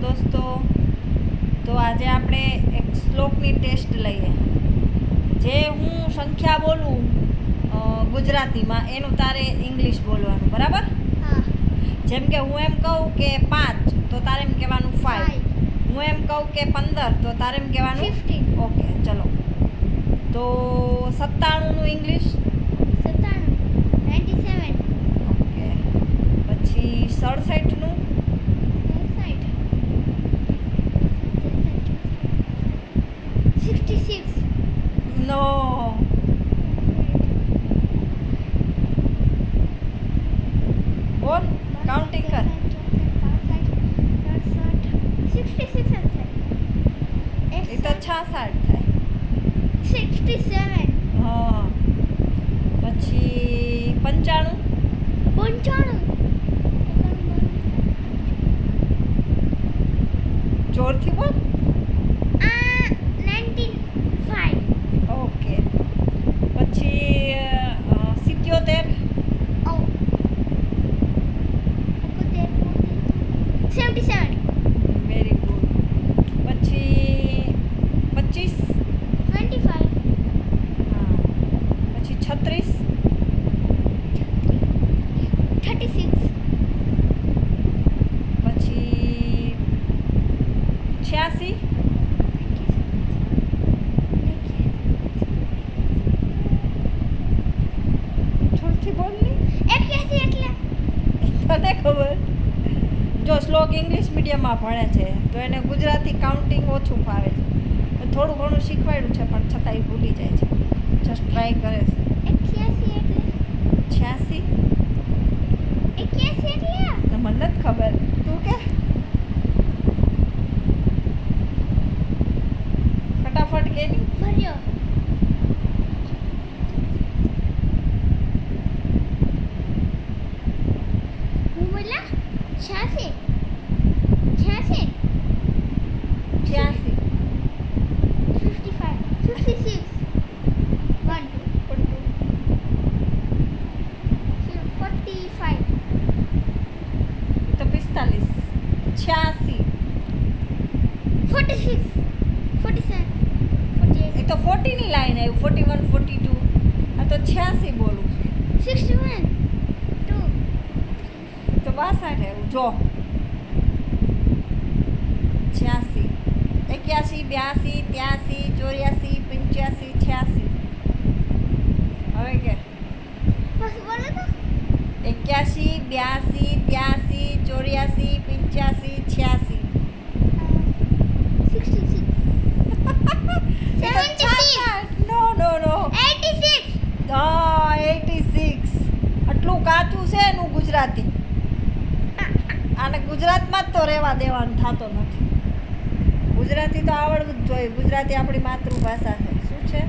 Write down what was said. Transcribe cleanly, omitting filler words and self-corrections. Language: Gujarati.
દોસ્તો. તો આજે આપણે એક શ્લોકની ટેસ્ટ લઈએ. જે હું સંખ્યા બોલું ગુજરાતીમાં એનું તારે ઇંગ્લિશ બોલવાનું, બરાબર? હા. જેમ કે હું એમ કહું કે 5 તો તારે એમ કહેવાનું 5. હું એમ કહું કે 15 તો તારે એમ કહેવાનું 15. ઓકે, ચલો. તો 97 નું ઇંગ્લિશ 97. ઓકે. પછી 67 નું 66. નો. બોલ, કાઉન્ટિંગ કર. 66 એ તો 66 થાય. 67. હા. પછી 95 જોરથી બોલ. 95. ઓકે. પછી 77 Oh. 77. Very good. પછી 25 25. હા. પછી 36 36. પછી 86 જોરથી બોલ ને. 81 એટલે તને ખબર? જો શ્લોક ઇંગ્લિશ મીડિયમમાં ભણે છે તો એને ગુજરાતી કાઉન્ટિંગ ઓછું ફાવે છે. થોડું ઘણું શીખવાડ્યું છે પણ છતાં એ ભૂલી જાય છે. જસ્ટ ટ્રાય કરે છે. 81 એટલે 86 81 એટલે મને નથી ખબર, તું કે ફટાફટ કે ની. ભર્યો. હું બોલા 86. 86 55. 56. 1 45. તો 45 86 46. 47. 48. એ તો 40 ની લાઈન આવી. 41 42 આ તો 86 બોલું છું. 61. 2. તો 62 આવ્યું. જો 86 81 82 83 84 85 86. હવે કે બસ બોલો તો 81 82 83 84 85 86. 66. એ તો 66. નો નો નો. 86. હા 86. આટલું કાચું છે એનું ગુજરાતી. આને ગુજરાતમાં જ તો રહેવા દેવાનું થતો નથી. ગુજરાતી તો આવડવું જ જોઈએ. ગુજરાતી આપણી માતૃભાષા છે. શું છે?